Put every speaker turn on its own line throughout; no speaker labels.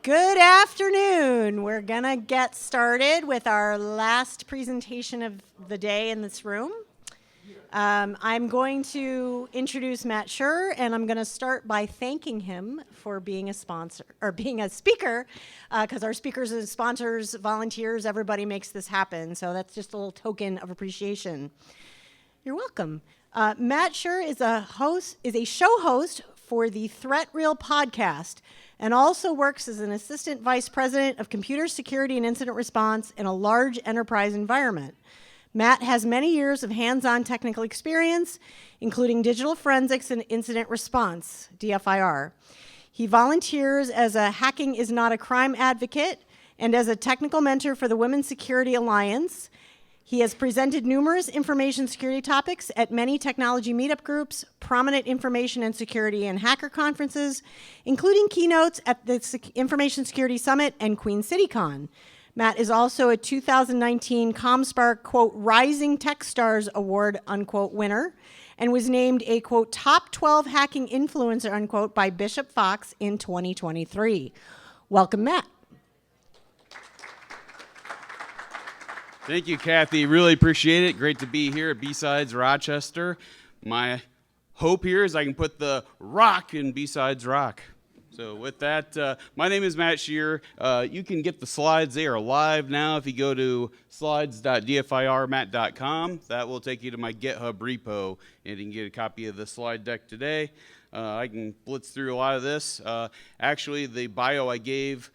Good afternoon. We're going to get started with our last presentation of the day in this room. I'm going to introduce Matt Scheurer, and I'm going to start by thanking him for being a sponsor, or being a speaker, because our speakers and sponsors, volunteers, everybody makes this happen. So that's just a little token of appreciation. You're welcome. Matt Scheurer is a show host for the Threat Reel podcast, and also works as an assistant vice president of computer security and incident response in a large enterprise environment. Matt has many years of hands-on technical experience, including digital forensics and incident response, DFIR. He volunteers as a Hacking is Not a Crime advocate and as a technical mentor for the Women's Security Alliance. He has presented numerous information security topics at many technology meetup groups, prominent information and security and hacker conferences, including keynotes at the Information Security Summit and Queen City Con. Matt is also a 2019 ComSpark, quote, Rising Tech Stars Award, unquote, winner, and was named a, quote, top 12 hacking influencer, unquote, by Bishop Fox in 2023. Welcome, Matt.
Thank you, Kathy. Really appreciate it. Great to be here at BSides Rochester. My hope here is I can put the rock in BSidesROC. So with that, my name is Matt Scheurer. You can get the slides. They are live now. If you go to slides.dfirmat.com, that will take you to my GitHub repo, and you can get a copy of the slide deck today. I can blitz through a lot of this. Actually, the bio I gave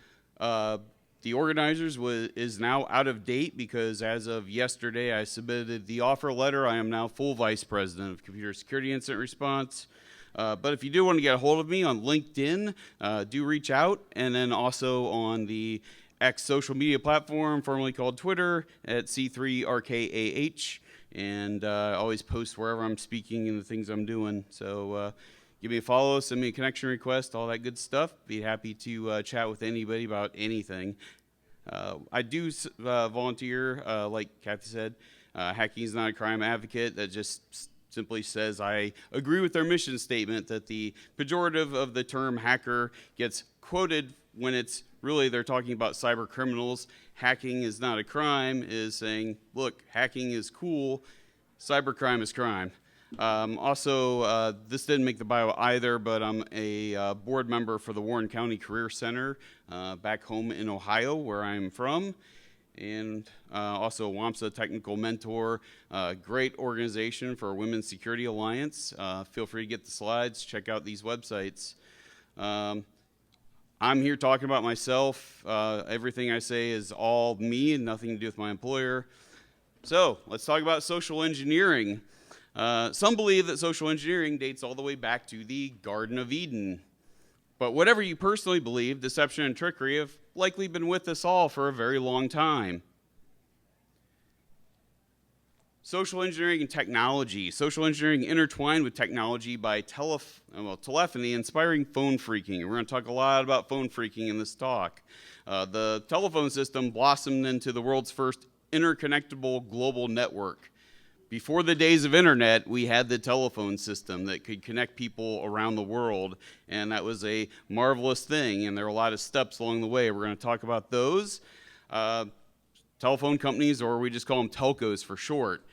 the organizers is now out of date because as of yesterday, I submitted the offer letter. I am now full vice president of computer security incident response. But if you do want to get a hold of me on LinkedIn, do reach out. And then also on the X social media platform, formerly called Twitter, at C3RKAH. And I always post wherever I'm speaking and the things I'm doing. So give me a follow, send me a connection request, all that good stuff. Be happy to chat with anybody about anything. I do volunteer, like Kathy said. Hacking is Not a Crime advocate. That just simply says I agree with their mission statement that the pejorative of the term hacker gets quoted when it's really they're talking about cyber criminals. Hacking is not a crime is saying, look, hacking is cool, cybercrime is crime. Also, this didn't make the bio either, but I'm a board member for the Warren County Career Center back home in Ohio, where I'm from, and also WAMSA technical mentor, great organization for Women's Security Alliance. Feel free to get the slides, check out these websites. I'm here talking about myself. Everything I say is all me and nothing to do with my employer. So let's talk about social engineering. Some believe that social engineering dates all the way back to the Garden of Eden. But whatever you personally believe, deception and trickery have likely been with us all for a very long time. Social engineering and technology. Social engineering intertwined with technology by telephony, inspiring phone phreaking. We're going to talk a lot about phone phreaking in this talk. The telephone system blossomed into the world's first interconnectable global network. Before the days of internet, we had the telephone system that could connect people around the world, and that was a marvelous thing, and there are a lot of steps along the way. We're going to talk about those. Telephone companies, or we just call them telcos for short.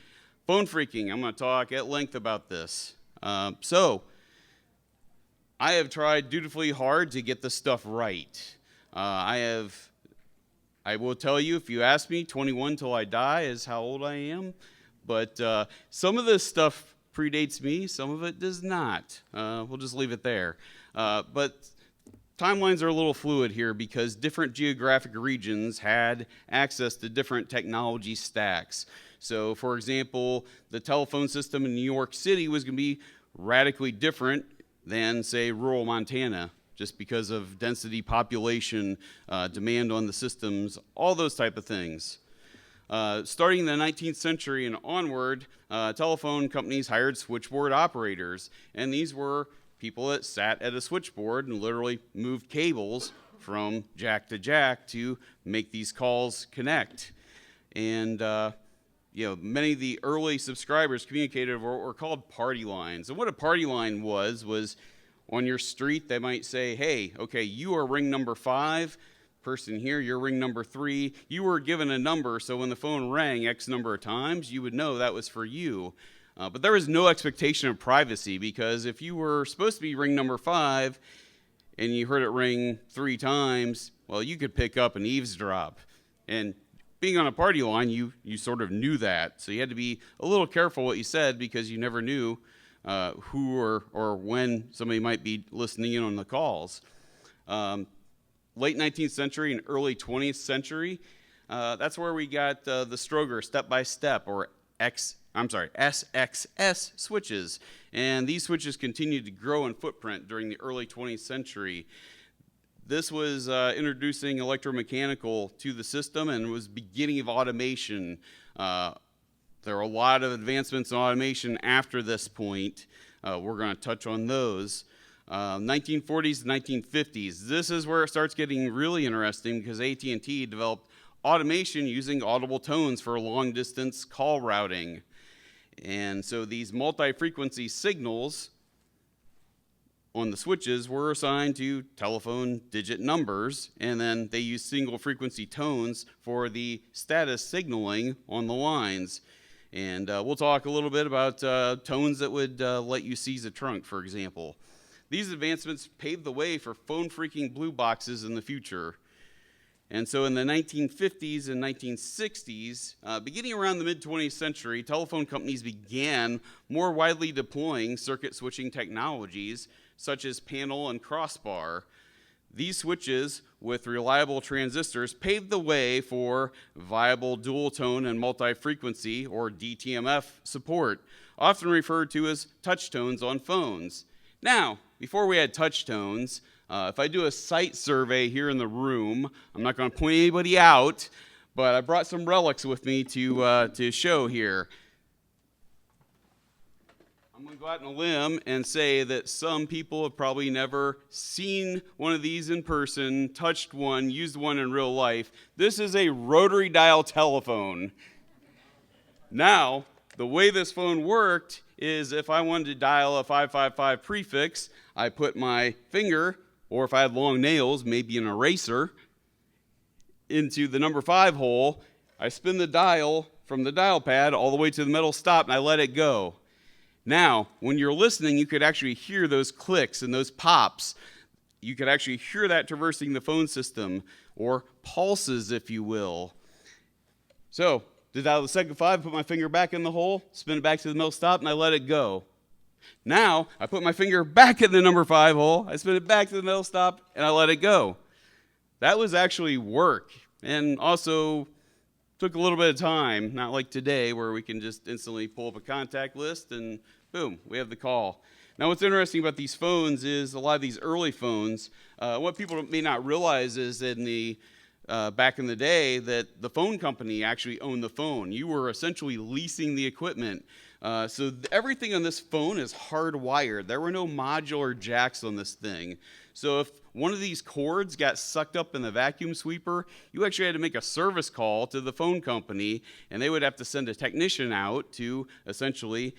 Phone phreaking, I'm going to talk at length about this. So, I have tried dutifully hard to get this stuff right. I will tell you, if you ask me, 21 till I die is how old I am. But some of this stuff predates me, some of it does not. We'll just leave it there. But timelines are a little fluid here because different geographic regions had access to different technology stacks. So, for example, the telephone system in New York City was going to be radically different than, say, rural Montana, just because of density, population, demand on the systems, all those type of things. Starting in the 19th century and onward, telephone companies hired switchboard operators, and these were people that sat at a switchboard and literally moved cables from jack to jack to make these calls connect. And many of the early subscribers communicated were called party lines. And what a party line was on your street, they might say, hey, okay, you are ring number 5. Person here, you're ring number 3. You were given a number, so when the phone rang X number of times, you would know that was for you. But there was no expectation of privacy, because if you were supposed to be ring number 5 and you heard it ring 3 times, well, you could pick up and eavesdrop. And being on a party line, you sort of knew that. So you had to be a little careful what you said, because you never knew who or when somebody might be listening in on the calls. Late 19th century and early 20th century, that's where we got the Scheurer step-by-step, or SXS switches. And these switches continued to grow in footprint during the early 20th century. This was introducing electromechanical to the system and was beginning of automation. There are a lot of advancements in automation after this point. We're going to touch on those. 1940s and 1950s. This is where it starts getting really interesting, because AT&T developed automation using audible tones for long-distance call routing. And so these multi-frequency signals on the switches were assigned to telephone digit numbers, and then they used single-frequency tones for the status signaling on the lines. And we'll talk a little bit about tones that would let you seize a trunk, for example. These advancements paved the way for phone phreaking blue boxes in the future. And so in the 1950s and 1960s, beginning around the mid-20th century, telephone companies began more widely deploying circuit switching technologies, such as panel and crossbar. These switches with reliable transistors paved the way for viable dual tone and multi-frequency, or DTMF, support, often referred to as touch tones on phones. Now, before we had touch tones, if I do a site survey here in the room, I'm not going to point anybody out, but I brought some relics with me to show here. I'm going to go out on a limb and say that some people have probably never seen one of these in person, touched one, used one in real life. This is a rotary dial telephone. Now, the way this phone worked is if I wanted to dial a 555 prefix, I put my finger, or if I had long nails, maybe an eraser, into the number 5 hole. I spin the dial from the dial pad all the way to the metal stop, and I let it go. Now, when you're listening, you could actually hear those clicks and those pops. You could actually hear that traversing the phone system, or pulses, if you will. So, to dial the second 5, put my finger back in the hole, spin it back to the metal stop, and I let it go. Now, I put my finger back in the number 5 hole, I spin it back to the metal stop, and I let it go. That was actually work, and also took a little bit of time, not like today where we can just instantly pull up a contact list and boom, we have the call. Now, what's interesting about these phones is a lot of these early phones, what people may not realize is in the back in the day that the phone company actually owned the phone. You were essentially leasing the equipment. So everything on this phone is hardwired. There were no modular jacks on this thing. So if one of these cords got sucked up in the vacuum sweeper, you actually had to make a service call to the phone company, and they would have to send a technician out to essentially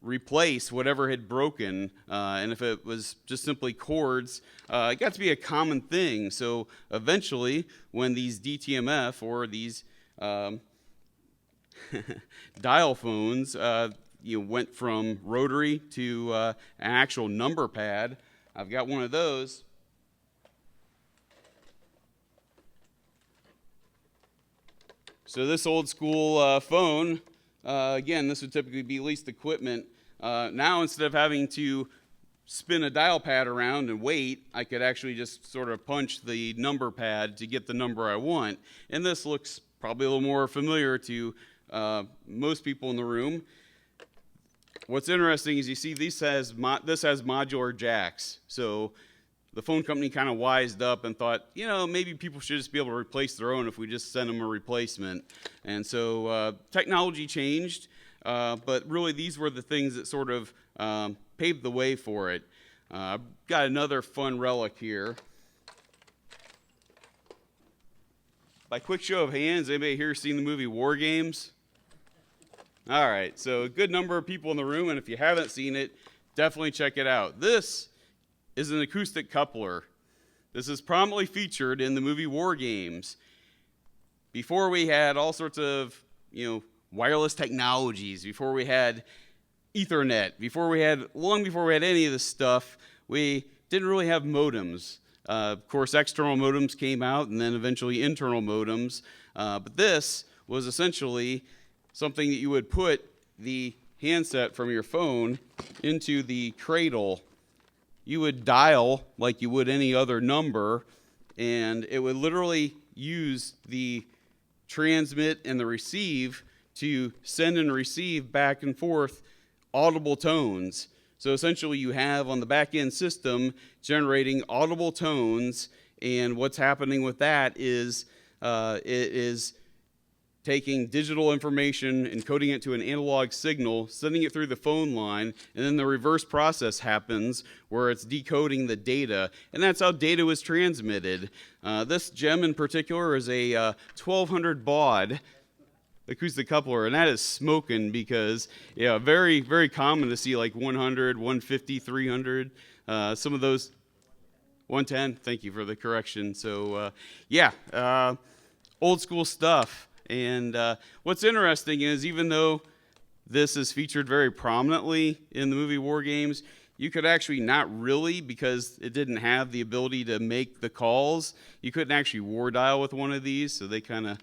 replace whatever had broken. And if it was just simply cords, it got to be a common thing. So eventually, when these DTMF or these dial phones went from rotary to an actual number pad, I've got one of those. So this old school phone, again, this would typically be leased equipment. Now, instead of having to spin a dial pad around and wait, I could actually just sort of punch the number pad to get the number I want. And this looks probably a little more familiar to most people in the room. What's interesting is you see this has modular jacks. So the phone company kind of wised up and thought, maybe people should just be able to replace their own if we just send them a replacement. And so technology changed, but really these were the things that sort of paved the way for it. I've got another fun relic here. By quick show of hands, anybody here seen the movie War Games? All right, so a good number of people in the room, and if you haven't seen it, definitely check it out. This is an acoustic coupler. This is prominently featured in the movie War Games. Before we had all sorts of, wireless technologies, before we had Ethernet, long before we had any of this stuff, we didn't really have modems. Of course, external modems came out, and then eventually internal modems. But this was essentially something that you would put the handset from your phone into the cradle. You would dial like you would any other number, and it would literally use the transmit and the receive to send and receive back and forth audible tones. So essentially you have on the back end system generating audible tones, and what's happening with that is it is taking digital information, encoding it to an analog signal, sending it through the phone line, and then the reverse process happens where it's decoding the data, and that's how data was transmitted. This gem in particular is a 1200 baud acoustic coupler, and that is smoking because, very, very common to see like 100, 150, 300, some of those, 110, thank you for the correction. So, old school stuff. And what's interesting is even though this is featured very prominently in the movie War Games, you could actually not really, because it didn't have the ability to make the calls, you couldn't actually war dial with one of these, so they kind of,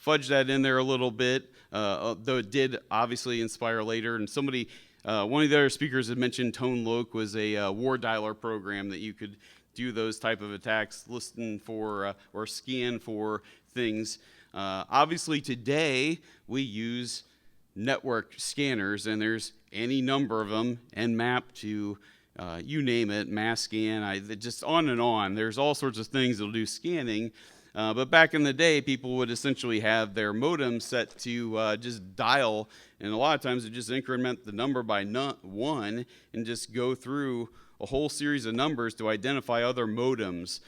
fudged that in there a little bit, though it did obviously inspire later. And somebody, one of the other speakers had mentioned Tone Loc was a war dialer program that you could do those type of attacks, listen for or scan for things. Obviously today we use network scanners, and there's any number of them, Nmap to you name it, mass scan, just on and on. There's all sorts of things that'll do scanning. But back in the day, people would essentially have their modem set to just dial, and a lot of times it just increment the number by one and just go through a whole series of numbers to identify other modems.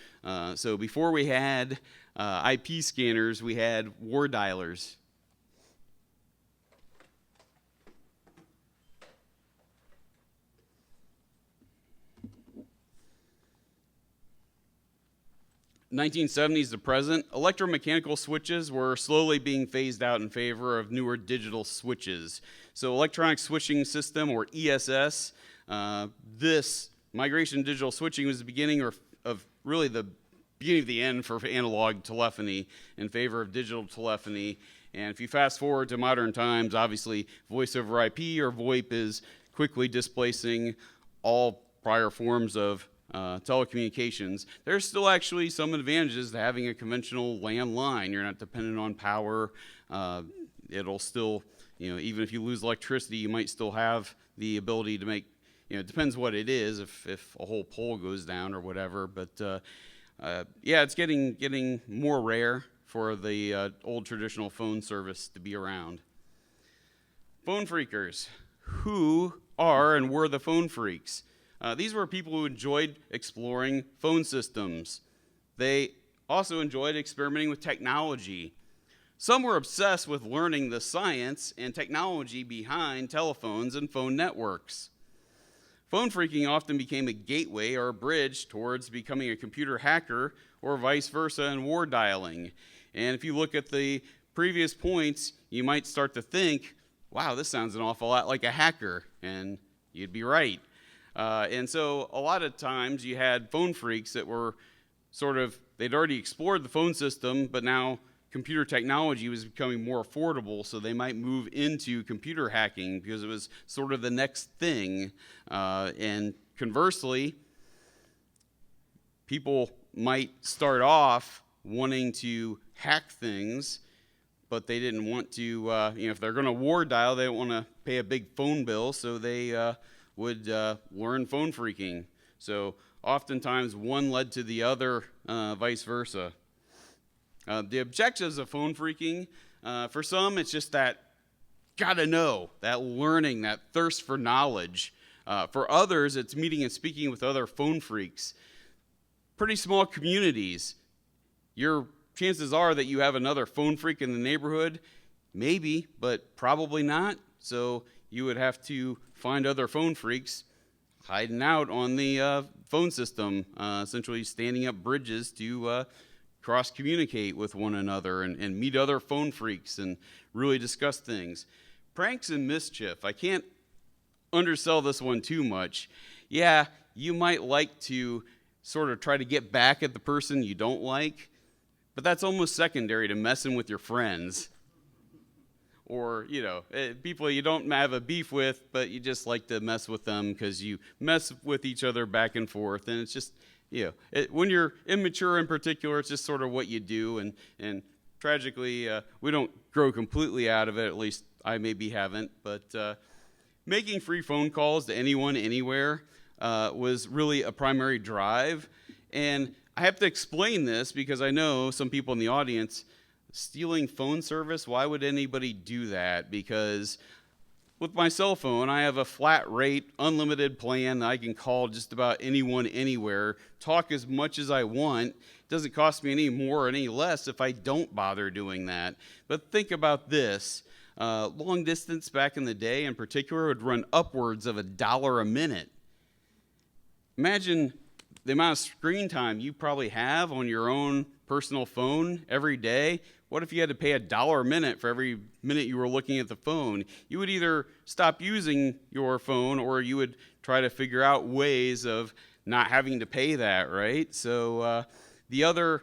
So before we had IP scanners, we had war dialers. In the 1970s to present, electromechanical switches were slowly being phased out in favor of newer digital switches. So electronic switching system, or ESS, this migration to digital switching was the beginning of really the beginning of the end for analog telephony in favor of digital telephony. And if you fast forward to modern times, obviously voice over IP or VoIP is quickly displacing all prior forms of telecommunications. There's still actually some advantages to having a conventional landline. You're not dependent on power. It'll still, even if you lose electricity, you might still have the ability to make, it depends what it is, if a whole pole goes down or whatever. But it's getting more rare for the old traditional phone service to be around. Phone phreakers. Who are and were the phone phreaks? These were people who enjoyed exploring phone systems. They also enjoyed experimenting with technology. Some were obsessed with learning the science and technology behind telephones and phone networks. Phone phreaking often became a gateway or a bridge towards becoming a computer hacker, or vice versa in war dialing. And if you look at the previous points, you might start to think, wow, this sounds an awful lot like a hacker, and you'd be right. And so a lot of times you had phone phreaks that were they'd already explored the phone system, but now computer technology was becoming more affordable, so they might move into computer hacking because it was sort of the next thing. And conversely, people might start off wanting to hack things, but they didn't want to, if they're going to war dial, they don't want to pay a big phone bill, so they would learn phone phreaking. So oftentimes one led to the other, vice versa. The objectives of phone phreaking, for some, it's just that gotta know, that learning, that thirst for knowledge. For others, it's meeting and speaking with other phone phreaks. Pretty small communities. Your chances are that you have another phone phreak in the neighborhood. Maybe, but probably not. So you would have to find other phone phreaks. hiding out on the phone system, essentially standing up bridges to cross-communicate with one another and meet other phone phreaks and really discuss things. Pranks and mischief. I can't undersell this one too much. Yeah, you might like to sort of try to get back at the person you don't like, but that's almost secondary to messing with your friends. Or, people you don't have a beef with, but you just like to mess with them because you mess with each other back and forth. And it's just, when you're immature in particular, it's just sort of what you do. And tragically, we don't grow completely out of it. At least I maybe haven't. But making free phone calls to anyone, anywhere was really a primary drive. And I have to explain this because I know some people in the audience, stealing phone service, why would anybody do that? Because with my cell phone, I have a flat rate, unlimited plan. I can call just about anyone, anywhere, talk as much as I want. It doesn't cost me any more or any less if I don't bother doing that. But think about this. Long distance back in the day in particular would run upwards of $1 a minute. Imagine the amount of screen time you probably have on your own personal phone every day. What if you had to pay $1 a minute for every minute you were looking at the phone? You would either stop using your phone or you would try to figure out ways of not having to pay that, right? So the other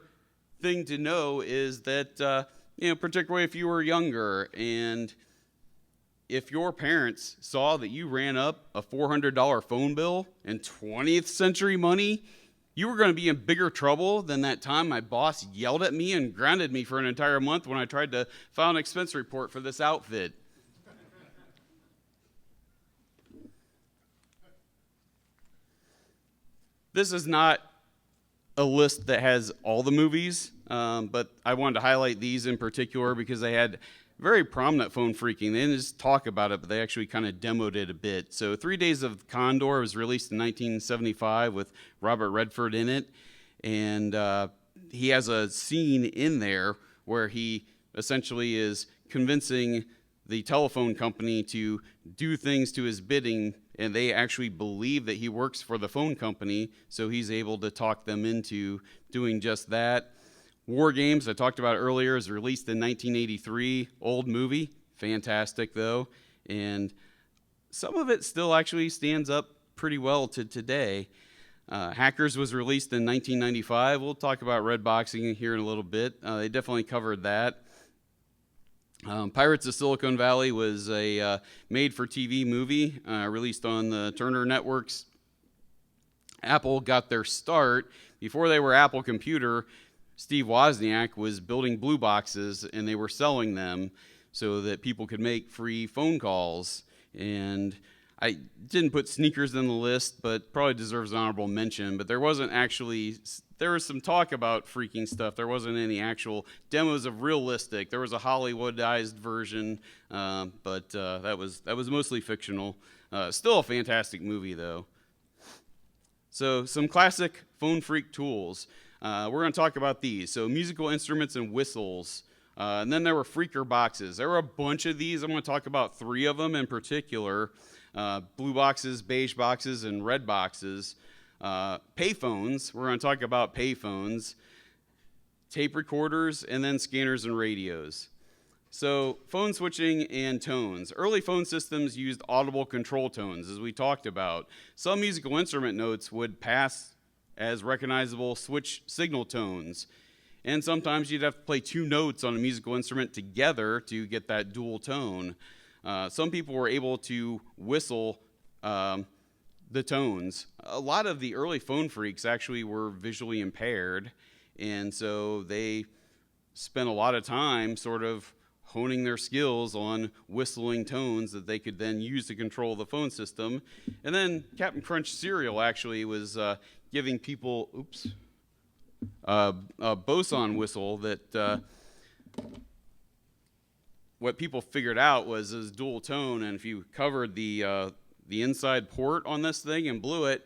thing to know is that, particularly if you were younger and if your parents saw that you ran up a $400 phone bill in 20th century money, you were going to be in bigger trouble than that time my boss yelled at me and grounded me for an entire month when I tried to file an expense report for this outfit. This is not a list that has all the movies, but I wanted to highlight these in particular because they had very prominent phone phreaking. They didn't just talk about it, but they actually kind of demoed it a bit. So 3 Days of Condor was released in 1975 with Robert Redford in it. And he has a scene in there where he essentially is convincing the telephone company to do things to his bidding, and they actually believe that he works for the phone company, so he's able to talk them into doing just that. War Games, I talked about earlier, is released in 1983. Old movie, fantastic though. And some of it still actually stands up pretty well to today. Hackers was released in 1995. We'll talk about red boxing here in a little bit. They definitely covered that. Pirates of Silicon Valley was a made-for-TV movie released on the Turner Networks. Apple got their start. Before they were Apple Computer, Steve Wozniak was building blue boxes, and they were selling them so that people could make free phone calls. And I didn't put sneakers in the list, but probably deserves an honorable mention. But there was some talk about phreaking stuff. There wasn't any actual demos of realistic. There was a Hollywoodized version, but that was mostly fictional. Still a fantastic movie, though. So some classic phone phreak tools. We're going to talk about these. So musical instruments and whistles. And then there were phreaker boxes. There were a bunch of these. I'm going to talk about 3 of them in particular. Blue boxes, beige boxes, and red boxes. Payphones. We're going to talk about payphones. Tape recorders, and then scanners and radios. So phone switching and tones. Early phone systems used audible control tones, as we talked about. Some musical instrument notes would pass as recognizable switch signal tones. And sometimes you'd have to play 2 notes on a musical instrument together to get that dual tone. Some people were able to whistle the tones. A lot of the early phone phreaks actually were visually impaired, and so they spent a lot of time sort of honing their skills on whistling tones that they could then use to control the phone system. And then Captain Crunch cereal actually was giving people, a boson whistle that what people figured out was this dual tone, and if you covered the inside port on this thing and blew it,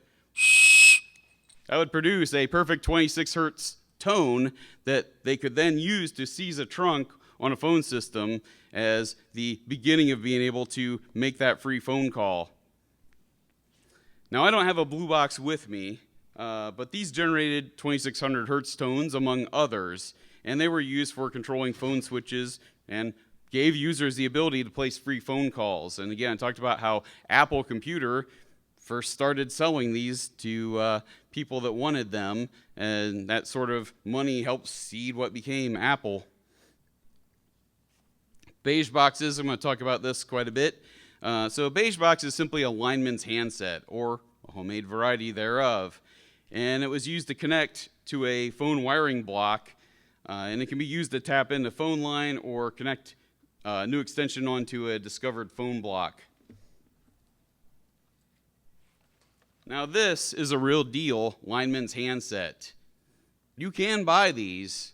that would produce a perfect 26 hertz tone that they could then use to seize a trunk on a phone system as the beginning of being able to make that free phone call. Now, I don't have a blue box with me, but these generated 2600 hertz tones, among others, and they were used for controlling phone switches and gave users the ability to place free phone calls. And again, I talked about how Apple Computer first started selling these to people that wanted them, and that sort of money helped seed what became Apple. Beige boxes, I'm going to talk about this quite a bit. So a beige box is simply a lineman's handset, or a homemade variety thereof. And it was used to connect to a phone wiring block, and it can be used to tap into phone line or connect a new extension onto a discovered phone block. Now this is a real deal lineman's handset. You can buy these.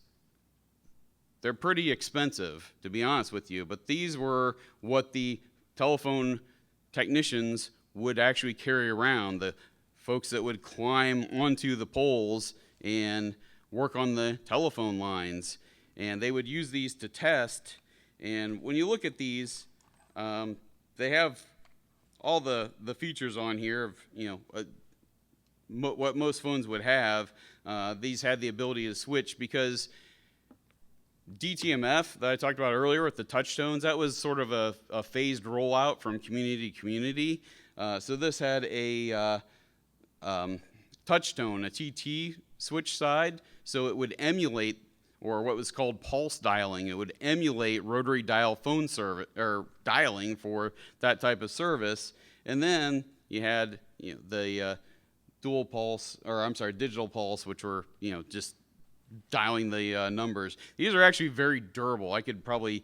They're pretty expensive, to be honest with you, but these were what the telephone technicians would actually carry around, the folks that would climb onto the poles and work on the telephone lines. And they would use these to test. And when you look at these, they have all the features on here of, what most phones would have. These had the ability to switch, because DTMF that I talked about earlier with the touch tones, that was sort of a phased rollout from community to community. So this had a touch tone, a TT switch side, so it would emulate, or what was called pulse dialing. It would emulate rotary dial phone service, or dialing for that type of service. And then you had the dual pulse, or I'm sorry, digital pulse, which were just dialing the numbers. These are actually very durable. I could probably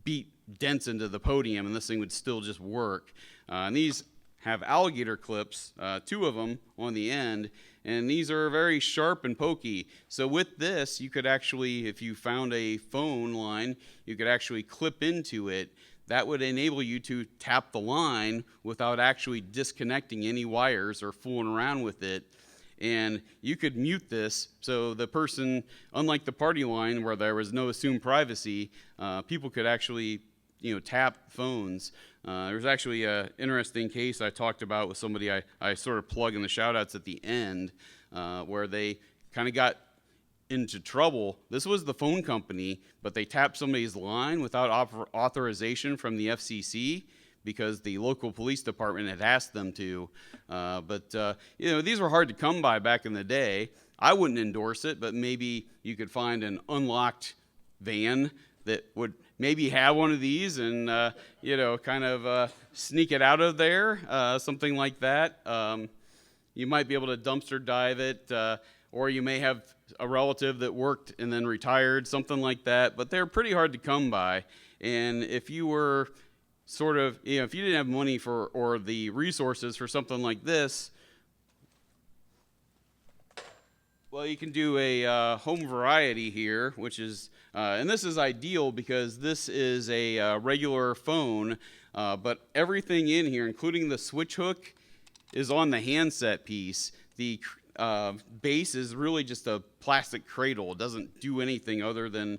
beat dents into the podium and this thing would still just work. And these have alligator clips, 2 of them on the end, and these are very sharp and pokey. So with this, you could actually, if you found a phone line, you could actually clip into it. That would enable you to tap the line without actually disconnecting any wires or fooling around with it. And you could mute this, so the person, unlike the party line where there was no assumed privacy, people could actually tap phones. There's actually an interesting case I talked about with somebody I sort of plug in the shout-outs at the end, where they kind of got into trouble. This was the phone company, but they tapped somebody's line without authorization from the FCC, because the local police department had asked them to. But these were hard to come by back in the day. I wouldn't endorse it, but maybe you could find an unlocked van that would maybe have one of these and, kind of sneak it out of there, something like that. You might be able to dumpster dive it, or you may have a relative that worked and then retired, something like that. But they're pretty hard to come by. And if you were sort of, if you didn't have money for, or the resources for something like this, well, you can do a home variety here, which is, and this is ideal because this is a regular phone, but everything in here, including the switch hook, is on the handset piece. The base is really just a plastic cradle. It doesn't do anything other than,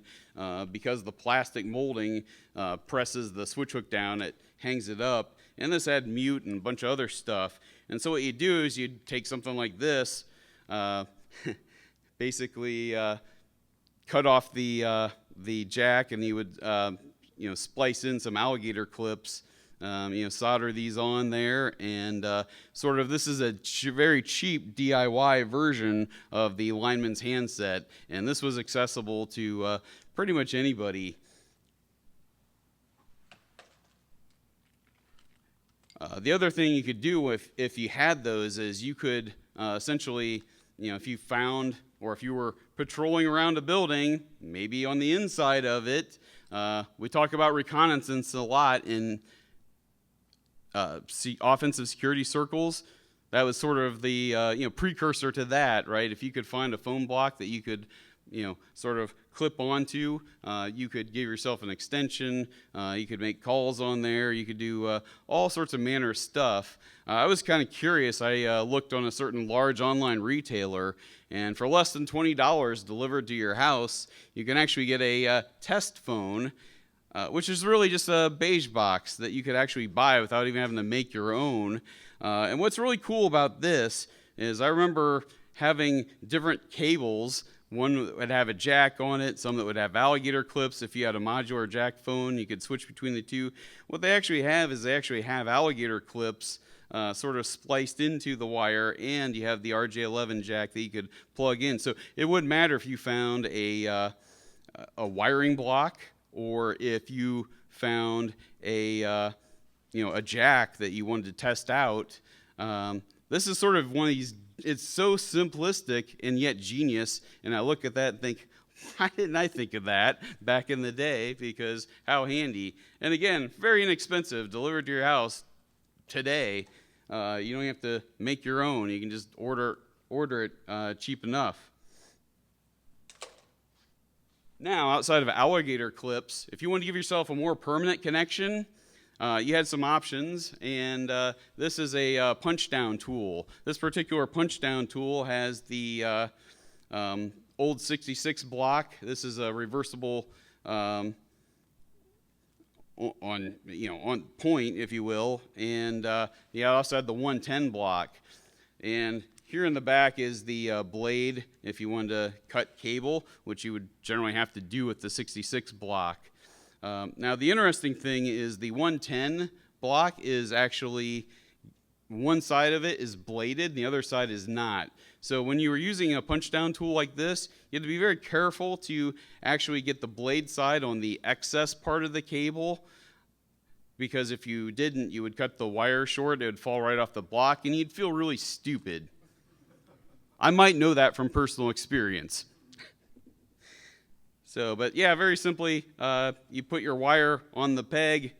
because the plastic molding presses the switch hook down, it hangs it up. And this had mute and a bunch of other stuff. And so what you do is you'd take something like this, basically cut off the jack, and you would splice in some alligator clips, solder these on there, and sort of this is a very cheap DIY version of the lineman's handset, and this was accessible to pretty much anybody. The other thing you could do if you had those is you could essentially, if you found, or if you were patrolling around a building, maybe on the inside of it, we talk about reconnaissance a lot in offensive security circles. That was sort of the precursor to that, right? If you could find a phone block that you could sort of clip onto, you could give yourself an extension, you could make calls on there, you could do all sorts of manner of stuff. I was kind of curious. I looked on a certain large online retailer, and for less than $20 delivered to your house, you can actually get a test phone which is really just a beige box that you could actually buy without even having to make your own. And what's really cool about this is I remember having different cables. One would have a jack on it, some that would have alligator clips. If you had a modular jack phone, you could switch between the two. What they actually have is they actually have alligator clips sort of spliced into the wire, and you have the RJ11 jack that you could plug in. So it wouldn't matter if you found a wiring block or if you found a jack that you wanted to test out. This is sort of one of these. It's so simplistic and yet genius, and I look at that and think, why didn't I think of that back in the day? Because how handy. And again, very inexpensive, delivered to your house today. You don't have to make your own. You can just order it cheap enough. Now, outside of alligator clips, if you want to give yourself a more permanent connection, you had some options, and this is a punch-down tool. This particular punch-down tool has the old 66 block. This is a reversible on point, if you will, and you also had the 110 block. And here in the back is the blade if you wanted to cut cable, which you would generally have to do with the 66 block. Now, the interesting thing is the 110 block is actually, one side of it is bladed, and the other side is not. So when you were using a punch-down tool like this, you had to be very careful to actually get the blade side on the excess part of the cable, because if you didn't, you would cut the wire short, it would fall right off the block, and you'd feel really stupid. I might know that from personal experience. So, but yeah, very simply, you put your wire on the peg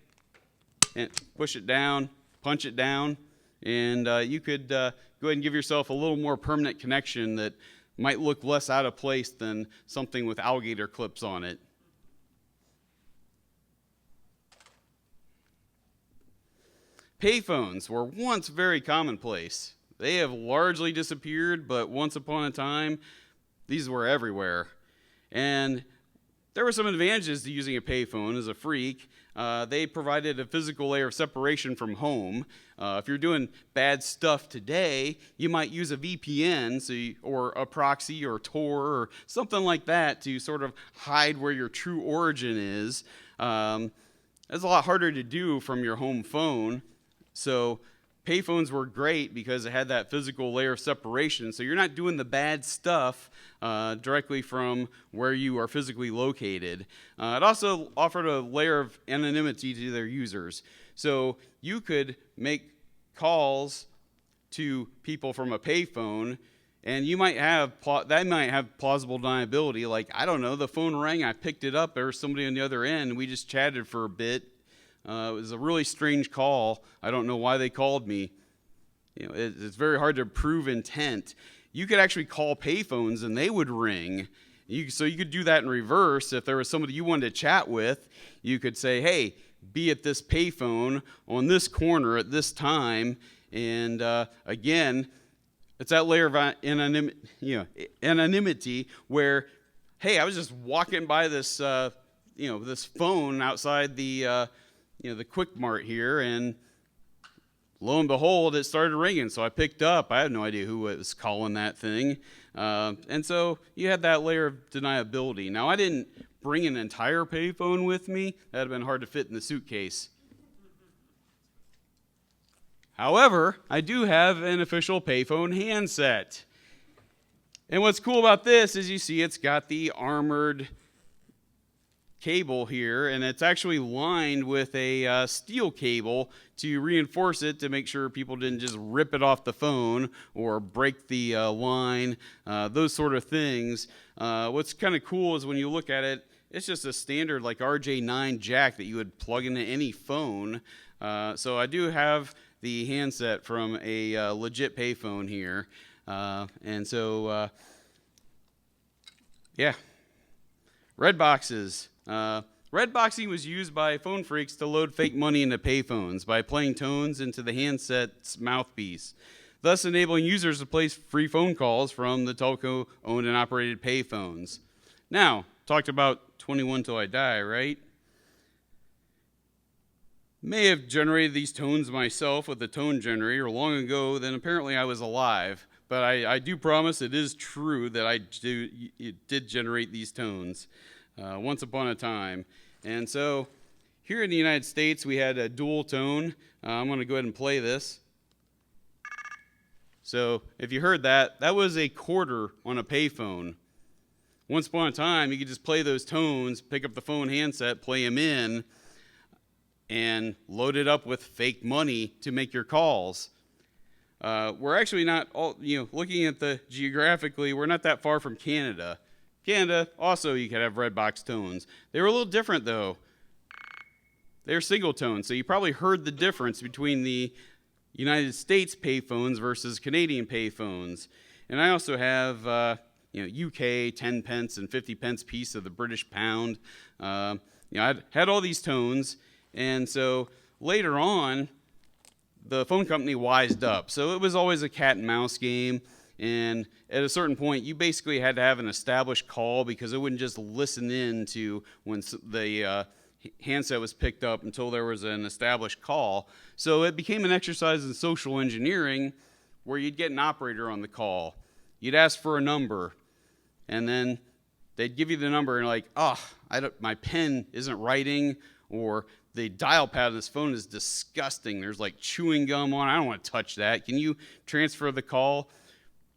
and push it down, punch it down, and you could go ahead and give yourself a little more permanent connection that might look less out of place than something with alligator clips on it. Payphones were once very commonplace. They have largely disappeared, but once upon a time, these were everywhere. And there were some advantages to using a payphone as a phreak. They provided a physical layer of separation from home. If you're doing bad stuff today, you might use a VPN or a proxy or Tor or something like that to sort of hide where your true origin is. It's a lot harder to do from your home phone. So payphones were great because it had that physical layer of separation, so you're not doing the bad stuff directly from where you are physically located. It also offered a layer of anonymity to their users. So you could make calls to people from a payphone, and you might have that might have plausible deniability. Like, I don't know, the phone rang, I picked it up, there was somebody on the other end, and we just chatted for a bit. It was a really strange call. I don't know why they called me. It's very hard to prove intent. You could actually call payphones and they would ring. So you could do that in reverse. If there was somebody you wanted to chat with, you could say, hey, be at this payphone on this corner at this time. And again, it's that layer of anonymity where, hey, I was just walking by this, this phone outside the Quick Mart here, and lo and behold, it started ringing. So I picked up. I had no idea who was calling that thing. And so you had that layer of deniability. Now, I didn't bring an entire payphone with me. That would have been hard to fit in the suitcase. However, I do have an official payphone handset. And what's cool about this is you see it's got the armored cable here, and it's actually lined with a steel cable to reinforce it to make sure people didn't just rip it off the phone or break the line, those sort of things. What's kind of cool is when you look at it, it's just a standard like RJ9 jack that you would plug into any phone. So I do have the handset from a legit payphone here. And so, yeah. Red boxes. Red boxing was used by phone phreaks to load fake money into payphones by playing tones into the handset's mouthpiece, thus enabling users to place free phone calls from the telco owned and operated payphones. Now, talked about 21 till I die, right? may have generated these tones myself with a tone generator long ago, then apparently I was alive. But I do promise it is true that it did generate these tones once upon a time. And so here in the United States, we had a dual tone. I'm going to go ahead and play this. So if you heard that, that was a quarter on a payphone. Once upon a time, you could just play those tones, pick up the phone handset, play them in, and load it up with fake money to make your calls. We're actually not all, looking at the geographically, we're not that far from Canada. Canada, also you could have red box tones. They were a little different though. They're single tone, so you probably heard the difference between the United States payphones versus Canadian payphones. And I also have, UK 10 pence and 50 pence piece of the British pound. I had all these tones, and so later on, the phone company wised up. So it was always a cat and mouse game, and at a certain point, you basically had to have an established call because it wouldn't just listen in to when the handset was picked up until there was an established call. So it became an exercise in social engineering where you'd get an operator on the call. You'd ask for a number, and then they'd give you the number, and like, my pen isn't writing, or the dial pad of this phone is disgusting. There's like chewing gum on it. I don't want to touch that. Can you transfer the call?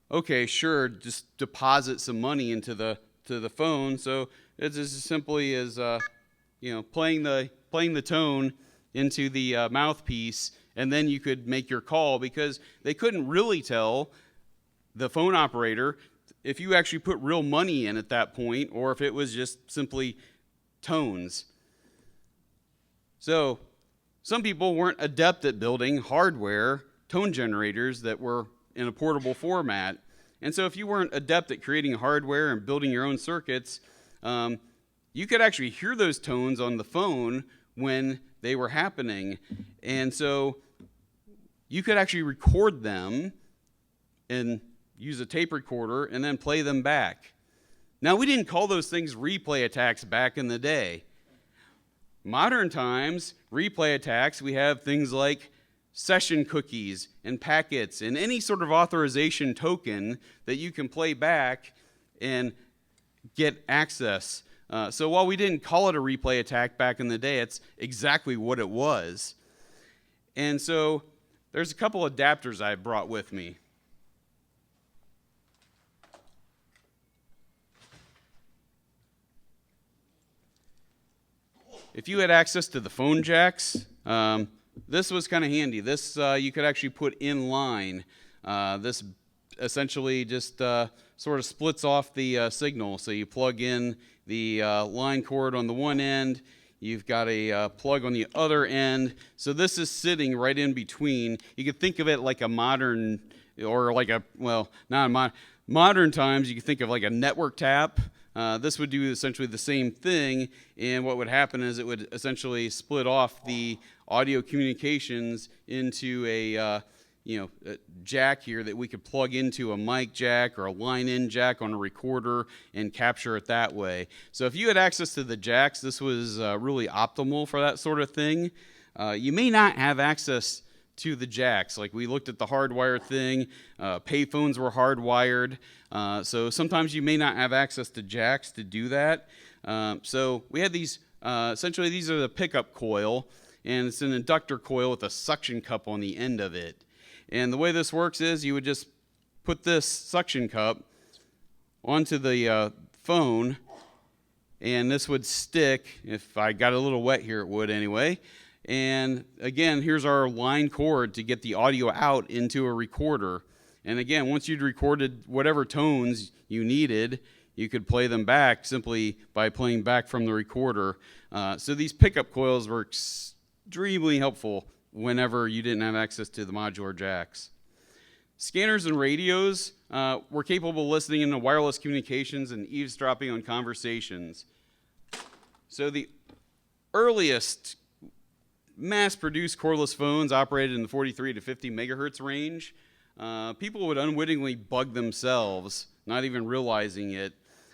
Okay, sure. Just deposit some money into the phone. So it's as simply as playing the tone into the mouthpiece, and then you could make your call because they couldn't really tell the phone operator if you actually put real money in at that point or if it was just simply tones. So some people weren't adept at building hardware tone generators that were in a portable format. And so if you weren't adept at creating hardware and building your own circuits, you could actually hear those tones on the phone when they were happening. And so you could actually record them and use a tape recorder and then play them back. Now, we didn't call those things replay attacks back in the day. Modern times, replay attacks, we have things like session cookies and packets and any sort of authorization token that you can play back and get access. So while we didn't call it a replay attack back in the day, it's exactly what it was. And so there's a couple adapters I brought with me. If you had access to the phone jacks, this was kind of handy. This you could actually put in line. This essentially just sort of splits off the signal. So you plug in the line cord on the one end. You've got a plug on the other end. So this is sitting right in between. You could think of it like a modern, or like a, well, not a modern times, you could think of like a network tap. This would do essentially the same thing, and what would happen is it would essentially split off the audio communications into a jack here that we could plug into a mic jack or a line-in jack on a recorder and capture it that way. So if you had access to the jacks, this was really optimal for that sort of thing. You may not have access to the jacks. Like we looked at the hardwire thing, payphones were hardwired, so sometimes you may not have access to jacks to do that. So we had these, essentially these are the pickup coil, and it's an inductor coil with a suction cup on the end of it. And the way this works is you would just put this suction cup onto the phone, and this would stick. If I got a little wet here, it would anyway. And again, here's our line cord to get the audio out into a recorder. And again, once you'd recorded whatever tones you needed, you could play them back simply by playing back from the recorder. So these pickup coils were extremely helpful whenever you didn't have access to the modular jacks. Scanners and radios were capable of listening into wireless communications and eavesdropping on conversations. So the earliest mass-produced cordless phones operated in the 43 to 50 megahertz range. People would unwittingly bug themselves, not even realizing it.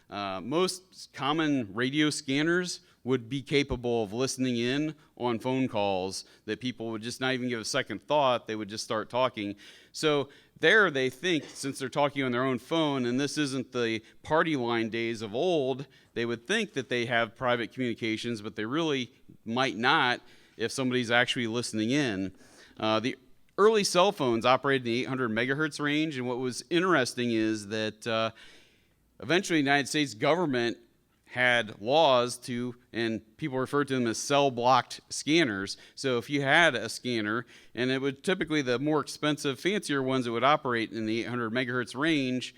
Most common radio scanners would be capable of listening in on phone calls, that people would just not even give a second thought. They would just start talking. So there they think, since they're talking on their own phone, and this isn't the party line days of old, they would think that they have private communications, but they really might not if somebody's actually listening in. The early cell phones operated in the 800 megahertz range, and what was interesting is that eventually the United States government had laws to, and people refer to them as cell-blocked scanners. So if you had a scanner, and it would typically the more expensive, fancier ones that would operate in the 800 megahertz range,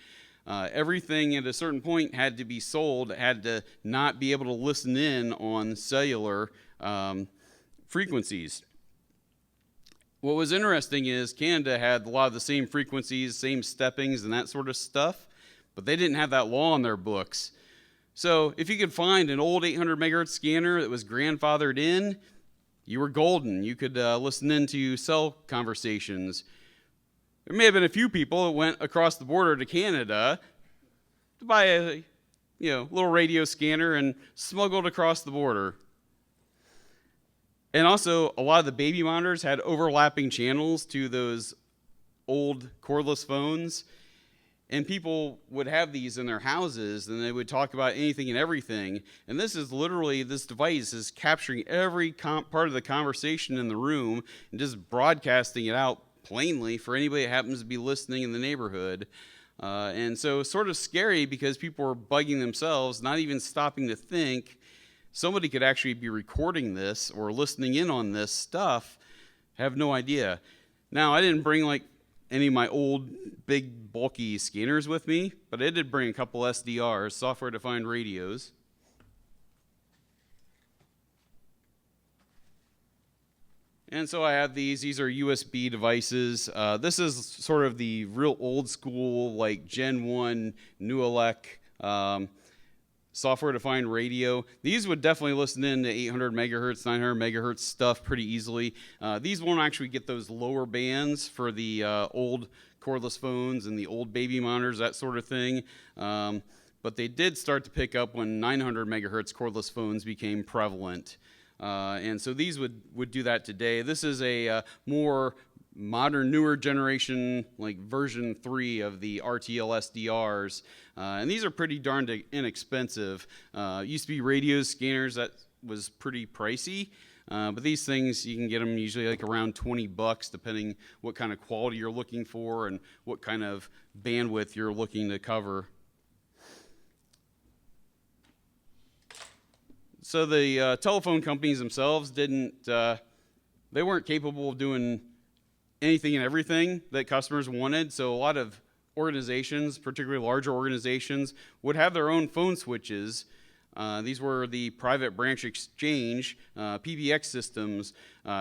everything at a certain point had to be sold, had to not be able to listen in on cellular frequencies. What was interesting is Canada had a lot of the same frequencies, same steppings, and that sort of stuff, but they didn't have that law in their books. So if you could find an old 800 megahertz scanner that was grandfathered in, you were golden. You could listen into cell conversations. There may have been a few people that went across the border to Canada to buy a little radio scanner and smuggled across the border. And also, a lot of the baby monitors had overlapping channels to those old cordless phones. And people would have these in their houses, and they would talk about anything and everything. And this device is capturing every part of the conversation in the room and just broadcasting it out plainly for anybody that happens to be listening in the neighborhood. And so it's sort of scary because people were bugging themselves, not even stopping to think somebody could actually be recording this or listening in on this stuff. Have no idea. Now, I didn't bring any of my old, big, bulky scanners with me, but I did bring a couple SDRs, software-defined radios. And so I have these. These are USB devices. This is sort of the real old school, Gen 1 Nuelec software-defined radio. These would definitely listen in to 800 megahertz, 900 megahertz stuff pretty easily. These won't actually get those lower bands for the old cordless phones and the old baby monitors, that sort of thing. But they did start to pick up when 900 megahertz cordless phones became prevalent. And so these would do that today. This is a more modern, newer generation, version 3 of the RTL SDRs. And these are pretty darned inexpensive. Used to be radios, scanners, that was pretty pricey. But these things, you can get them usually around $20, depending what kind of quality you're looking for and what kind of bandwidth you're looking to cover. So the telephone companies themselves they weren't capable of doing anything and everything that customers wanted. So a lot of organizations, particularly larger organizations, would have their own phone switches. These were the private branch exchange, PBX systems.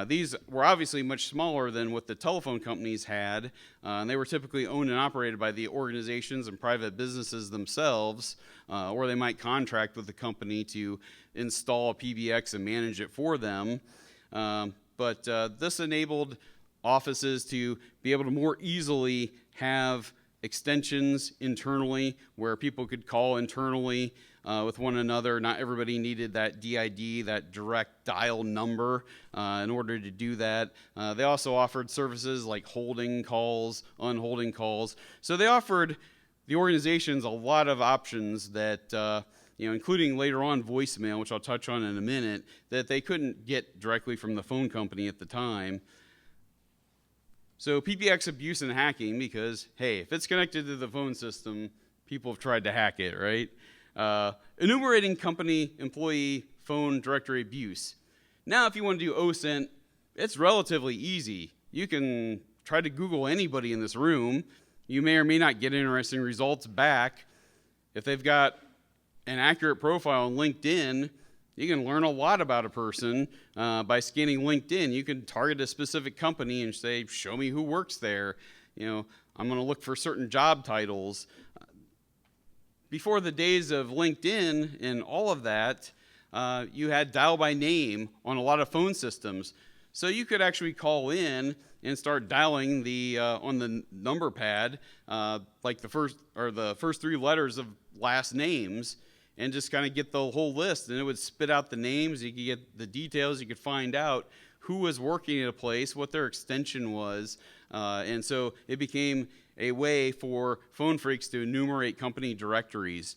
These were obviously much smaller than what the telephone companies had. And they were typically owned and operated by the organizations and private businesses themselves, or they might contract with the company to install a PBX and manage it for them. But this enabled offices to be able to more easily have extensions internally where people could call internally with one another. Not everybody needed that DID, that direct dial number, in order to do that. They also offered services like holding calls, unholding calls. So they offered the organizations a lot of options that, including later on voicemail, which I'll touch on in a minute, that they couldn't get directly from the phone company at the time. So PBX abuse and hacking, because, hey, if it's connected to the phone system, people have tried to hack it, right? Enumerating company employee phone directory abuse. Now, if you want to do OSINT, it's relatively easy. You can try to Google anybody in this room. You may or may not get interesting results back. If they've got an accurate profile on LinkedIn, you can learn a lot about a person by scanning LinkedIn. You can target a specific company and say, show me who works there. I'm going to look for certain job titles. Before the days of LinkedIn and all of that, you had dial by name on a lot of phone systems. So you could actually call in and start dialing on the number pad, the first 3 letters of last names. and just kind of get the whole list, and it would spit out the names. You could get the details. You could find out who was working at a place, what their extension was, and so it became a way for phone phreaks to enumerate company directories.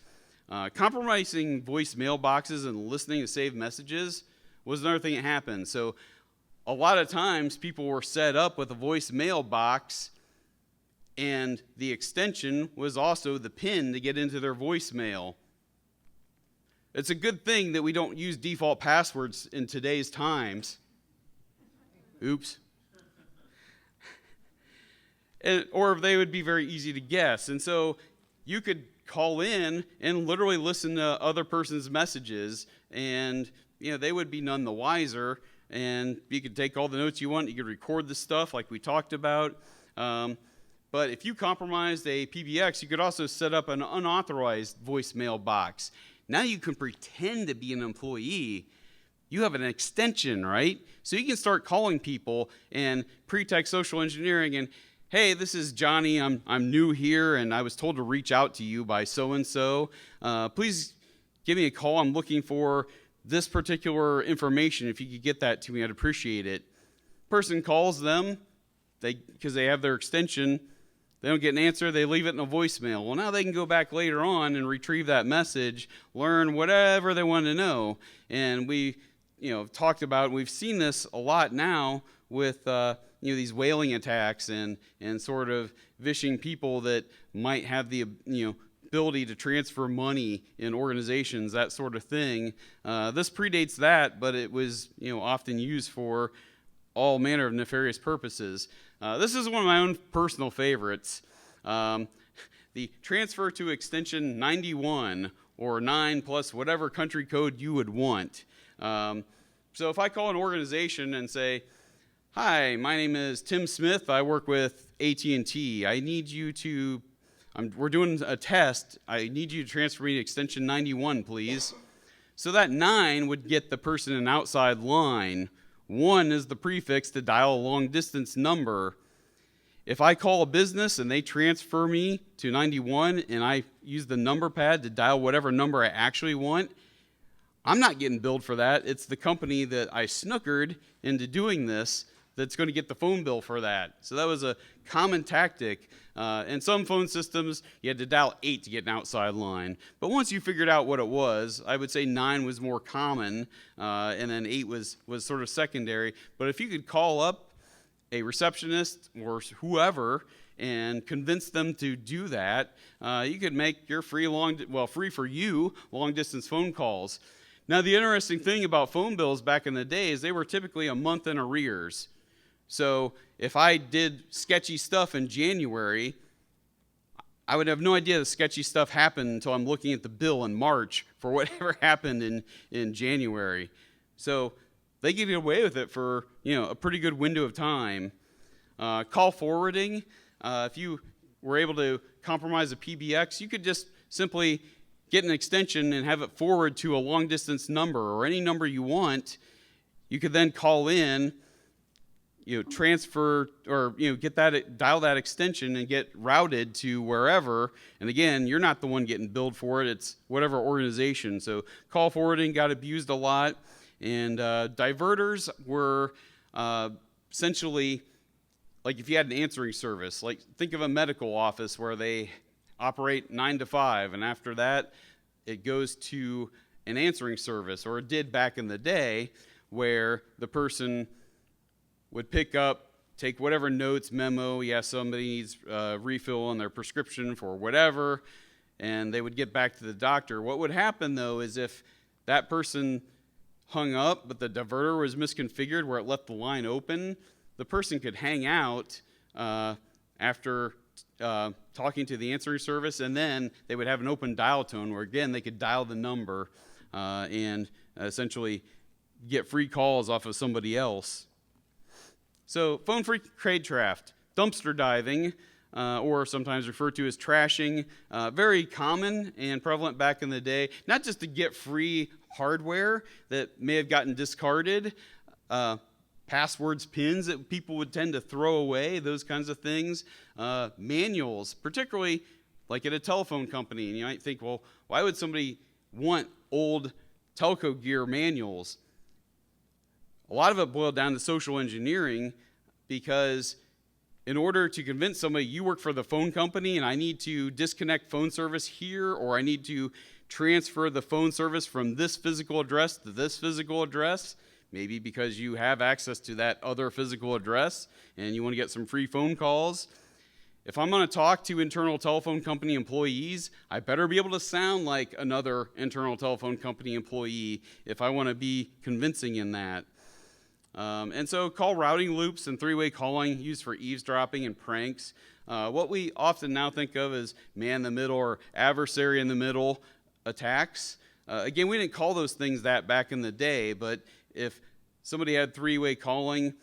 Compromising voice mailboxes and listening to saved messages was another thing that happened. So a lot of times people were set up with a voice mailbox, and the extension was also the PIN to get into their voicemail. It's a good thing that we don't use default passwords in today's times. Oops. Or they would be very easy to guess. And so you could call in and literally listen to other person's messages, and they would be none the wiser. And you could take all the notes you want. You could record the stuff like we talked about. But if you compromised a PBX, you could also set up an unauthorized voicemail box. Now you can pretend to be an employee. You have an extension, right? So you can start calling people and pretext social engineering and, hey, this is Johnny. I'm new here, and I was told to reach out to you by so-and-so. Please give me a call. I'm looking for this particular information. If you could get that to me, I'd appreciate it. Person calls them because they have their extension. They don't get an answer. They leave it in a voicemail. Well, now they can go back later on and retrieve that message, learn whatever they want to know. And we talked about, we've seen this a lot now with these whaling attacks and sort of vishing people that might have the ability to transfer money in organizations, that sort of thing. This predates that, but it was often used for all manner of nefarious purposes. This is one of my own personal favorites. The transfer to extension 91 or 9 plus whatever country code you would want. So if I call an organization and say, hi, my name is Tim Smith. I work with AT&T. I need you to, we're doing a test. I need you to transfer me to extension 91, please. So that 9 would get the person an outside line. 1 is the prefix to dial a long-distance number. If I call a business and they transfer me to 91 and I use the number pad to dial whatever number I actually want, I'm not getting billed for that. It's the company that I snookered into doing this that's going to get the phone bill for that. So that was a common tactic. In some phone systems, you had to dial 8 to get an outside line. But once you figured out what it was, I would say 9 was more common, and then 8 was sort of secondary. But if you could call up a receptionist or whoever and convince them to do that, you could make your free for you, long-distance phone calls. Now, the interesting thing about phone bills back in the day is they were typically a month in arrears. So if I did sketchy stuff in January, I would have no idea the sketchy stuff happened until I'm looking at the bill in March for whatever happened in January. So they get away with it for a pretty good window of time. Call forwarding, if you were able to compromise a PBX, you could just simply get an extension and have it forward to a long distance number or any number you want. You could then call in, transfer or get that, dial that extension and get routed to wherever. And again, you're not the one getting billed for it. It's whatever organization. So call forwarding got abused a lot. And diverters were essentially like if you had an answering service, like think of a medical office where they operate 9 to 5, and after that it goes to an answering service, or it did back in the day, where the person would pick up, take whatever notes, memo, somebody needs a refill on their prescription for whatever, and they would get back to the doctor. What would happen though is if that person hung up, but the diverter was misconfigured where it left the line open, the person could hang out after talking to the answering service, and then they would have an open dial tone where, again, they could dial the number and essentially get free calls off of somebody else. So phone phreak tradecraft, dumpster diving, or sometimes referred to as trashing, very common and prevalent back in the day, not just to get free hardware that may have gotten discarded, passwords, pins that people would tend to throw away, those kinds of things, manuals, particularly like at a telephone company. And you might think, well, why would somebody want old telco gear manuals. A lot of it boiled down to social engineering, because in order to convince somebody you work for the phone company and I need to disconnect phone service here, or I need to transfer the phone service from this physical address to this physical address, maybe because you have access to that other physical address and you want to get some free phone calls. If I'm going to talk to internal telephone company employees, I better be able to sound like another internal telephone company employee if I want to be convincing in that. And so call routing loops and three-way calling used for eavesdropping and pranks. What we often now think of as man-in-the-middle or adversary-in-the-middle attacks. Again, we didn't call those things that back in the day, but if somebody had three-way calling,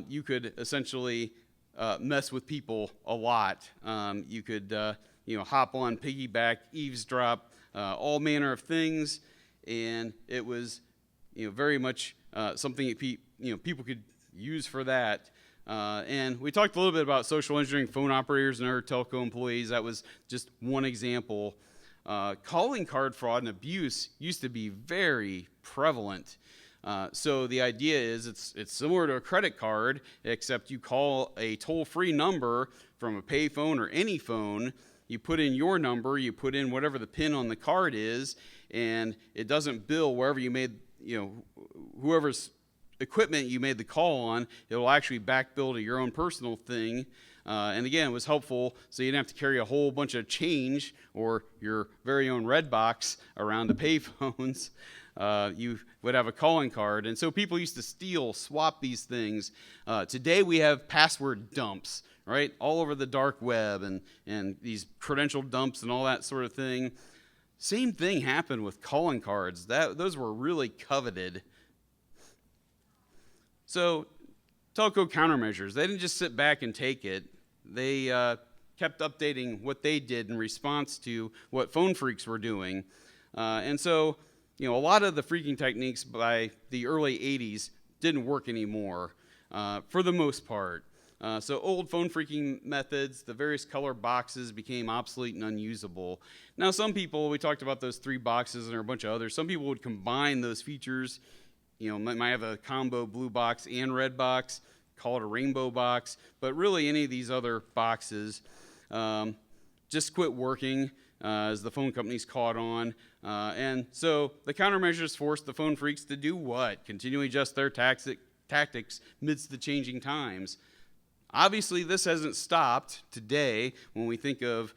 you could essentially mess with people a lot. You could hop on, piggyback, eavesdrop, all manner of things, and it was very much something that people could use for that. And we talked a little bit about social engineering phone operators and other telco employees. That was just one example. Calling card fraud and abuse used to be very prevalent. So the idea is it's similar to a credit card, except you call a toll-free number from a pay phone or any phone. You put in your number, you put in whatever the PIN on the card is, and it doesn't bill wherever you made, whoever's equipment you made the call on. It will actually back bill to your own personal thing. And again, it was helpful so you didn't have to carry a whole bunch of change or your very own red box around to pay phones. You would have a calling card. And so people used to swap these things. Today we have password dumps, right? All over the dark web and these credential dumps and all that sort of thing. Same thing happened with calling cards. Those were really coveted. So telco countermeasures, they didn't just sit back and take it. They kept updating what they did in response to what phone phreaks were doing. And so, a lot of the phreaking techniques by the early 80s didn't work anymore for the most part. So old phone phreaking methods, the various color boxes became obsolete and unusable. Now some people, we talked about those 3 boxes and there are a bunch of others, some people would combine those features, might have a combo blue box and red box, call it a rainbow box, but really any of these other boxes just quit working as the phone companies caught on. And so the countermeasures forced the phone phreaks to do what? Continually adjust their tactics amidst the changing times. Obviously, this hasn't stopped today when we think of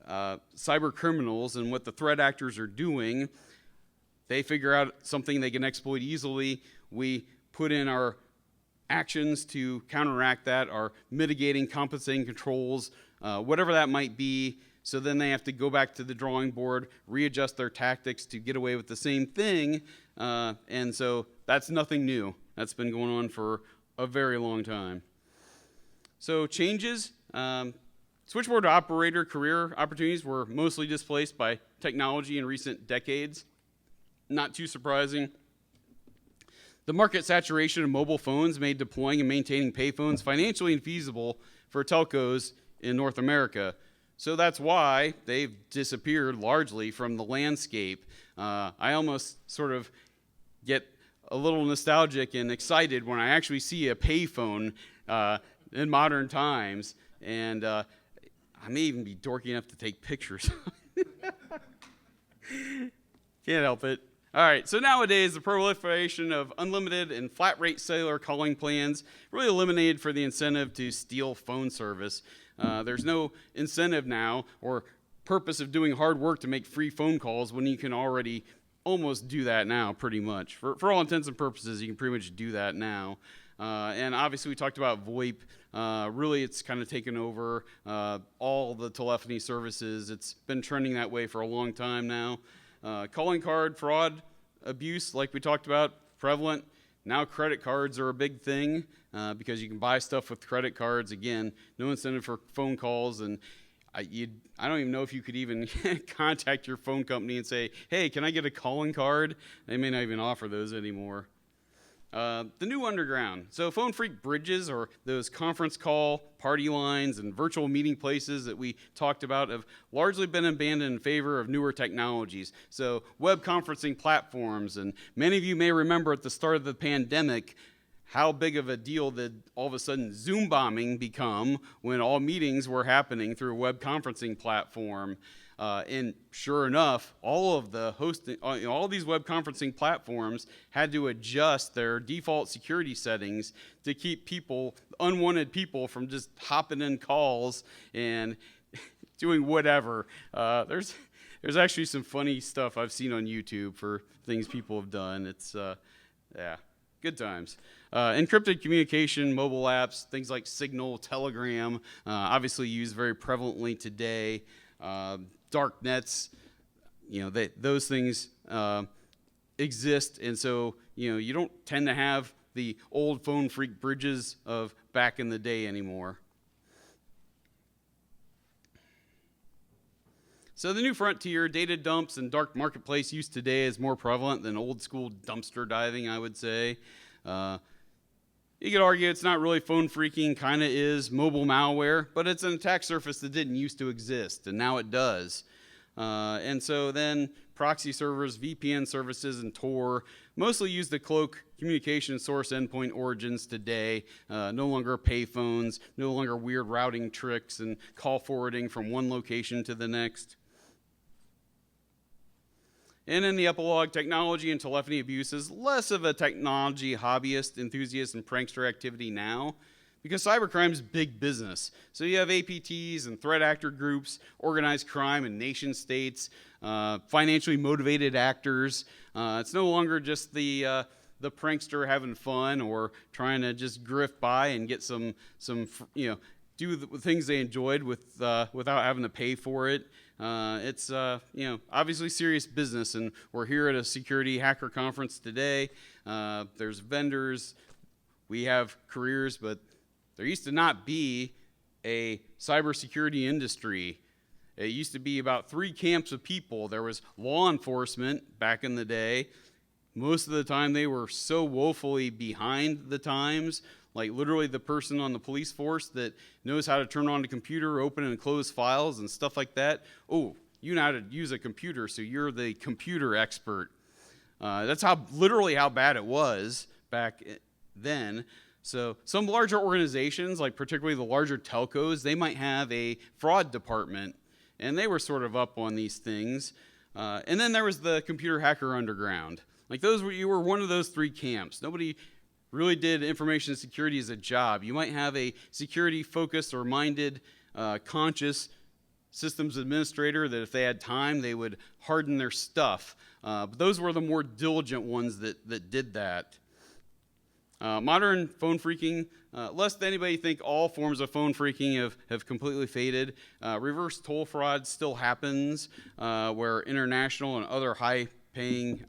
cyber criminals and what the threat actors are doing. They figure out something they can exploit easily. We put in our actions to counteract that, our mitigating, compensating controls, whatever that might be. So then they have to go back to the drawing board, readjust their tactics to get away with the same thing. And so that's nothing new. That's been going on for a very long time. So changes, switchboard operator career opportunities were mostly displaced by technology in recent decades. Not too surprising. The market saturation of mobile phones made deploying and maintaining payphones financially infeasible for telcos in North America. So that's why they've disappeared largely from the landscape. I almost sort of get a little nostalgic and excited when I actually see a payphone in modern times, and I may even be dorky enough to take pictures. Can't help it. All right, so nowadays the proliferation of unlimited and flat rate cellular calling plans really eliminated for the incentive to steal phone service. There's no incentive now or purpose of doing hard work to make free phone calls when you can already almost do that now pretty much. For all intents and purposes, you can pretty much do that now. And obviously we talked about VoIP. Really it's kind of taken over all the telephony services. It's been trending that way for a long time now. Calling card fraud, abuse, like we talked about, prevalent. Now credit cards are a big thing because you can buy stuff with credit cards. Again, no incentive for phone calls, and I don't even know if you could even contact your phone company and say, hey, can I get a calling card? They may not even offer those anymore. The new underground. So Phone Phreak bridges, or those conference call, party lines, and virtual meeting places that we talked about, have largely been abandoned in favor of newer technologies. So web conferencing platforms, and many of you may remember at the start of the pandemic, how big of a deal did all of a sudden Zoom bombing become when all meetings were happening through a web conferencing platform? And sure enough, all of the hosting, all these web conferencing platforms had to adjust their default security settings to keep unwanted people from just hopping in calls and doing whatever. There's actually some funny stuff I've seen on YouTube for things people have done. It's, yeah, good times. Encrypted communication, mobile apps, things like Signal, Telegram, obviously used very prevalently today. Dark nets, those things exist, and so you don't tend to have the old Phone Phreak bridges of back in the day anymore. So the new frontier, data dumps and dark marketplace use today is more prevalent than old school dumpster diving, I would say. You could argue it's not really phone phreaking, kind of is mobile malware, but it's an attack surface that didn't used to exist, and now it does. And so then proxy servers, VPN services, and Tor mostly use to cloak communication source endpoint origins today. No longer payphones, no longer weird routing tricks and call forwarding from one location to the next. And in the epilogue, technology and telephony abuse is less of a technology hobbyist, enthusiast, and prankster activity now, because cybercrime is big business. So you have APTs and threat actor groups, organized crime and nation states, financially motivated actors. It's no longer just the prankster having fun or trying to just grift by and get some do the things they enjoyed without having to pay for it. It's obviously serious business, and we're here at a security hacker conference today. There's vendors, we have careers, but there used to not be a cybersecurity industry. It used to be about 3 camps of people. There was law enforcement back in the day. Most of the time they were so woefully behind the times, like literally the person on the police force that knows how to turn on the computer, open and close files and stuff like that. Oh, you know how to use a computer, so you're the computer expert. That's literally how bad it was back then. So some larger organizations, like particularly the larger telcos, they might have a fraud department, and they were sort of up on these things. And then there was the computer hacker underground. Like you were one of those 3 camps. Nobody really did information security as a job. You might have a security-focused or minded, conscious systems administrator that if they had time, they would harden their stuff. But those were the more diligent ones that did that. Modern phone phreaking, lest anybody think all forms of phone phreaking have completely faded. Reverse toll fraud still happens, where international and other high-paying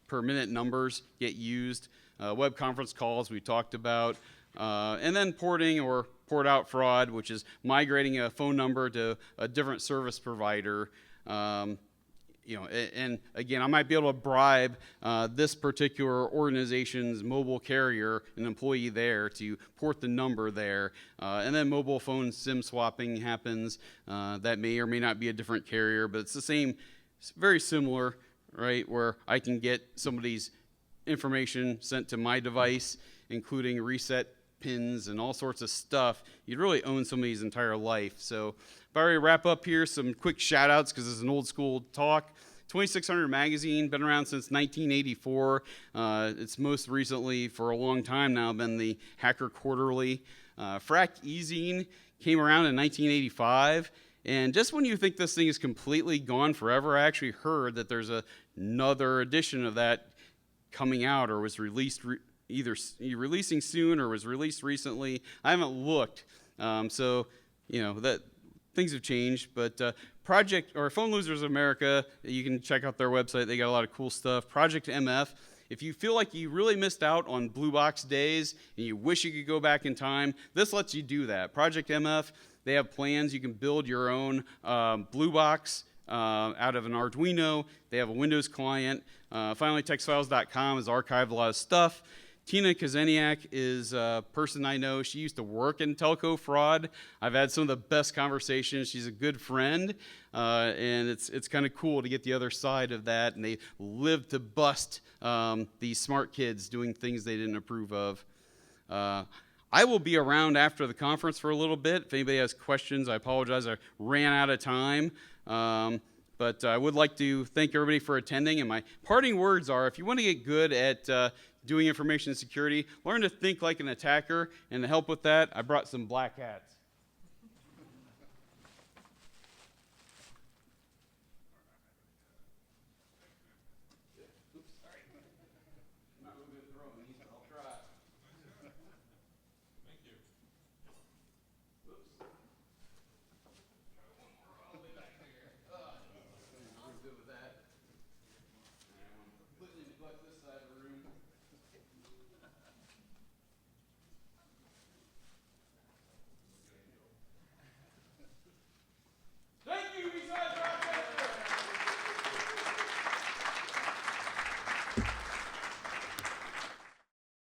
per minute numbers get used. Web conference calls we talked about, and then porting or port out fraud, which is migrating a phone number to a different service provider. And again, I might be able to bribe this particular organization's mobile carrier, an employee there, to port the number there. And then mobile phone SIM swapping happens. That may or may not be a different carrier, but it's the same, it's very similar, right, where I can get somebody's information sent to my device, including reset pins and all sorts of stuff. You'd really own somebody's entire life. So if I wrap up here, some quick shout outs because it's an old school talk. 2600 magazine, been around since 1984. It's most recently, for a long time now, been the Hacker Quarterly. Phrack e-zine came around in 1985. And just when you think this thing is completely gone forever, I actually heard that there's another edition of that coming out, or was released either releasing soon or was released recently. I haven't looked, so that things have changed. But Project or Phone Losers America, you can check out their website. They got a lot of cool stuff. Project MF. If you feel like you really missed out on Blue Box days and you wish you could go back in time, this lets you do that. Project MF. They have plans. You can build your own Blue Box out of an Arduino. They have a Windows client. Finally, textfiles.com has archived a lot of stuff. Tina Kazeniak is a person I know. She used to work in telco fraud. I've had some of the best conversations. She's a good friend, and it's kind of cool to get the other side of that. And they live to bust these smart kids doing things they didn't approve of. I will be around after the conference for a little bit. If anybody has questions, I apologize. I ran out of time. But I would like to thank everybody for attending. And my parting words are, if you want to get good at doing information security, learn to think like an attacker. And to help with that, I brought some black hats. Oops, sorry. I'm not really good at throwing these, but I'll try. Thank you. Oops. Try one more all the way back here. I'm good with that. And I want to completely neglect this side of the room.